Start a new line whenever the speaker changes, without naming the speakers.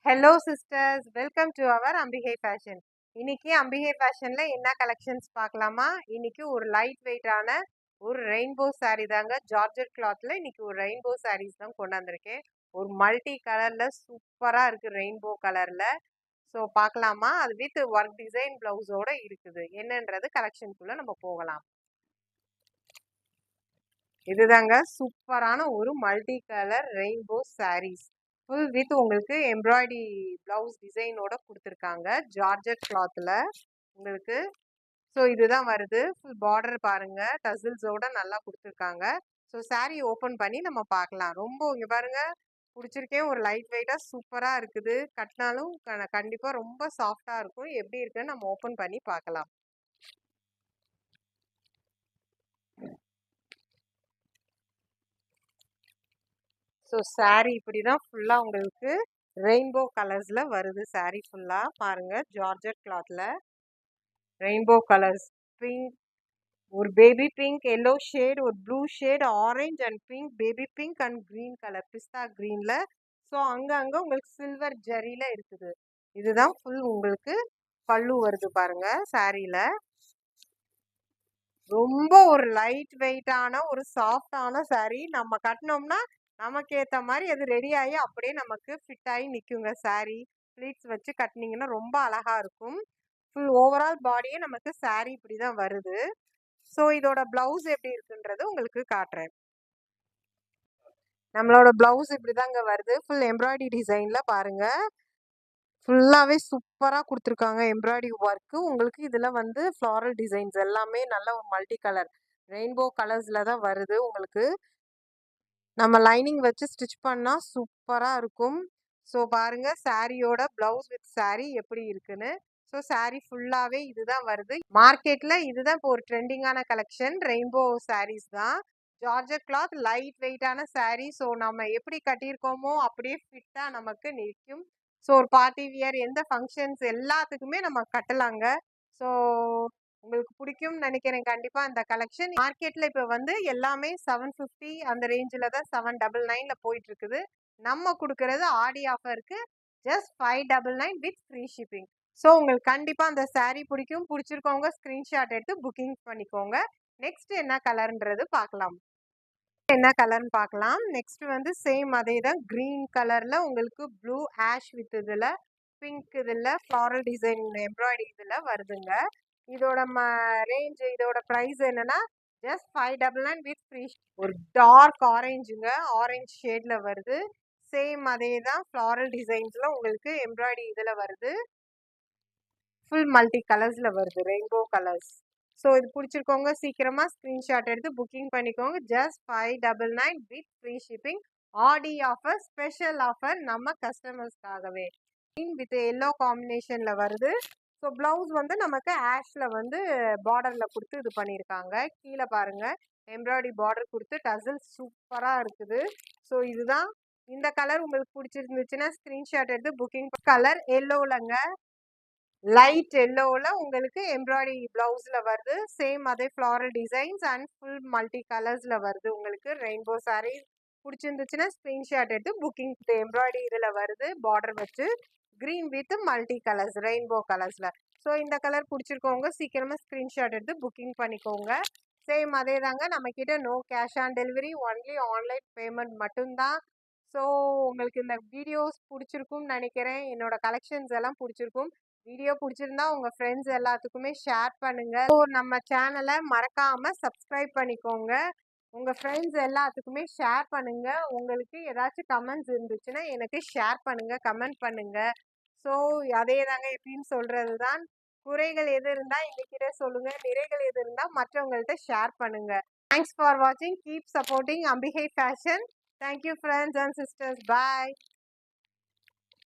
Hello sisters, welcome to our Ambigai fashion. இன்னைக்கு அம்பிகை ஃபேஷன்ல என்ன collections பார்க்கலாமா? இன்னைக்கு ஒரு லைட் வெயிட்டான ஒரு ரெயின்போ saree தாங்க. ஜார்ஜெட் கிளாத்ல இன்னைக்கு ஒரு ரெயின்போ sarees தான் கொண்டு வந்திருக்கேன். ஒரு மல்டி கலர்ல சூப்பரா இருக்கு, ரெயின்போ கலர்ல. ஸோ பார்க்கலாமா? அது வித் ஒர்க் டிசைன் பிளவுஸோட இருக்குது. என்னன்றது கலெக்ஷனுக்குள்ள நம்ம போகலாம். இதுதாங்க சூப்பரான ஒரு multi colour rainbow sarees. Full with உங்களுக்கு எம்ப்ராய்டரி பிளவுஸ் டிசைனோட கொடுத்துருக்காங்க. ஜார்ஜெட் கிளாத்ல உங்களுக்கு. ஸோ இதுதான் வருது. ஃபுல் பார்டர் பாருங்க, டசில்ஸோட நல்லா கொடுத்துருக்காங்க. ஸோ saree ஓப்பன் பண்ணி நம்ம பார்க்கலாம். ரொம்ப இங்க பாருங்க, பிடிச்சிருக்கேன். ஒரு லைட் வெயிட்டா சூப்பரா இருக்குது. கட்டினாலும் கண்டிப்பா ரொம்ப சாஃப்டா இருக்கும். எப்படி இருக்குன்னு நம்ம ஓப்பன் பண்ணி பார்க்கலாம். ஸோ saree இப்படிதான் ஃபுல்லா உங்களுக்கு ரெயின்போ கலர்ஸ்ல வருது. saree ஃபுல்லா பாருங்க, ஜார்ஜெட் கிளாத்ல ரெயின்போ கலர்ஸ். பிங்க், ஒரு பேபி பிங்க், எல்லோ ஷேட், ஒரு blue shade, orange and pink, baby pink and green colour, பிஸ்தா கிரீன்ல. ஸோ அங்கங்க உங்களுக்கு சில்வர் ஜரியில இருக்குது. இதுதான் ஃபுல் உங்களுக்கு பல்லு வருது பாருங்க சாரியில. ரொம்ப ஒரு லைட் வெயிட்டான ஒரு சாஃப்டான saree. நம்ம கட்டினோம்னா நமக்கு ஏற்ற மாதிரி அது ரெடி ஆகி அப்படியே நமக்கு ஃபிட் ஆகி நிற்குங்க. saree ப்ளீட்ஸ் வச்சு கட்டினீங்கன்னா ரொம்ப அழகா இருக்கும். ஃபுல் ஓவரால் பாடியே நமக்கு saree இப்படி தான் வருது. ஸோ இதோட பிளவுஸ் எப்படி இருக்குன்றது உங்களுக்கு காட்டுறேன். நம்மளோட பிளவுஸ் இப்படிதாங்க வருது. ஃபுல் எம்ப்ராய்டரி டிசைன்ல பாருங்க, ஃபுல்லாவே சூப்பரா கொடுத்துருக்காங்க எம்ப்ராய்டரி ஒர்க்கு. உங்களுக்கு இதுல வந்து ஃப்ளாரல் டிசைன்ஸ் எல்லாமே நல்ல ஒரு மல்டி கலர் ரெயின்போ கலர்ஸ்ல தான் வருது உங்களுக்கு. நம்ம லைனிங் வச்சு ஸ்டிச் பண்ணா சூப்பரா இருக்கும். ஸோ பாருங்க சாரியோட பிளவுஸ் வித் saree எப்படி இருக்குன்னு. ஸோ saree ஃபுல்லாவே இதுதான் வருது. மார்க்கெட்ல இதுதான் இப்போ ஒரு ட்ரெண்டிங்கான கலெக்ஷன். ரெயின்போ sarees தான். ஜார்ஜெட் கிளாத், லைட் வெயிட்டான saree. ஸோ நம்ம எப்படி கட்டியிருக்கோமோ அப்படியே ஃபிட்டா நமக்கு நிற்கும். ஸோ ஒரு பார்ட்டி வியர், எந்த ஃபங்க்ஷன்ஸ் எல்லாத்துக்குமே நம்ம கட்டலாங்க. ஸோ உங்களுக்கு பிடிக்கும்னு நினைக்கிறேன் கண்டிப்பா இந்த கலெக்ஷன். மார்க்கெட்ல இப்போ வந்து எல்லாமே 750 அந்த ரேஞ்சில் தான் 799ல போயிட்டு இருக்குது. நம்ம கொடுக்கறது ஆடி ஆஃபருக்கு just 599 with free shipping. So உங்களுக்கு கண்டிப்பா அந்த saree பிடிக்கும். பிடிச்சிருக்கவங்க ஸ்கிரீன்ஷாட் எடுத்து புக்கிங் பண்ணிக்கோங்க. நெக்ஸ்ட் என்ன கலர்ன்றது பார்க்கலாம். என்ன கலர்னு பார்க்கலாம். நெக்ஸ்ட் வந்து சேம் அதே தான், கிரீன் கலர்ல உங்களுக்கு ப்ளூ ஆஷ் வித் இதுல பிங்க், இதுல ஃப்ளாரல் டிசைன் எம்ப்ராய்டரி இதுல வருதுங்க. இதோட ரேஞ்ச், இதோட ப்ரைஸ் என்னன்னா ஜஸ்ட் 599 வித் ஃப்ரீ. ஒரு டார்க் ஆரஞ்சுங்க, ஆரஞ்ச் ஷேட்ல வருது. சேம் அதே தான் ஃப்ளாரல் டிசைன்ஸ்ல உங்களுக்கு எம்ப்ராய்டரி இதுல வருது. ஃபுல் மல்டி கலர்ஸ்ல வருது, ரெயின்போ கலர்ஸ். ஸோ இது பிடிச்சிருக்கவங்க சீக்கிரமா ஸ்கிரீன்ஷாட் எடுத்து புக்கிங் பண்ணிக்கோங்க. Just 599 with free shipping. Aadi offer, special offer நம்ம கஸ்டமர்ஸ்க்காகவே. வித் எல்லோ காம்பினேஷன்ல வருது. ஸோ பிளவுஸ் வந்து நமக்கு ஆஷ்ல வந்து பார்டர்ல கொடுத்து இது பண்ணியிருக்காங்க. கீழே பாருங்க எம்ப்ராய்டரி பார்டர் கொடுத்து டசில் சூப்பரா இருக்குது. ஸோ இதுதான். இந்த கலர் உங்களுக்கு பிடிச்சிருந்துச்சுன்னா ஸ்கிரீன்ஷாட் எடுத்து புக்கிங். கலர் எல்லோலங்க, லைட் எல்லோவில் உங்களுக்கு எம்ப்ராய்டரி பிளவுஸ்ல வருது. சேம் அதே floral designs and full multi கலர்ஸ்ல வருது உங்களுக்கு. ரெயின்போ saree பிடிச்சிருந்துச்சுன்னா ஸ்கிரீன்ஷாட் எடுத்து புக்கிங். எம்ப்ராய்டரி இதில் வருது பார்டர் வச்சு, green with multi colours rainbow கலர்ஸ்ல. ஸோ இந்த கலர் பிடிச்சிருக்கவங்க சீக்கிரமா ஸ்கிரீன்ஷாட் எடுத்து புக்கிங் பண்ணிக்கோங்க. சேம் அதே தாங்க, நம்ம கிட்ட no cash on delivery, only online payment மட்டும்தான். ஸோ உங்களுக்கு இந்த வீடியோஸ் பிடிச்சிருக்கும்னு நினைக்கிறேன். என்னோட கலெக்ஷன்ஸ் எல்லாம் பிடிச்சிருக்கும். வீடியோ பிடிச்சிருந்தா உங்க ஃப்ரெண்ட்ஸ் எல்லாத்துக்குமே ஷேர் பண்ணுங்க. ஸோ நம்ம சேனலை மறக்காம சப்ஸ்கிரைப் பண்ணிக்கோங்க. உங்க ஃப்ரெண்ட்ஸ் எல்லாத்துக்குமே ஷேர் பண்ணுங்க. உங்களுக்கு ஏதாச்சும் கமெண்ட்ஸ் இருந்துச்சுன்னா எனக்கு ஷேர் பண்ணுங்க, கமெண்ட் பண்ணுங்க. ஸோ அதே தாங்க, எப்படின்னு சொல்றது தான். குறைகள் எது இருந்தா எங்ககிட்ட சொல்லுங்க, நிறைகள் எது இருந்தா மற்றவங்கள்ட்ட ஷேர் பண்ணுங்க. தேங்க்ஸ் ஃபார் வாட்சிங். Keep supporting Ambigai fashion. Thank you friends and sisters. Bye.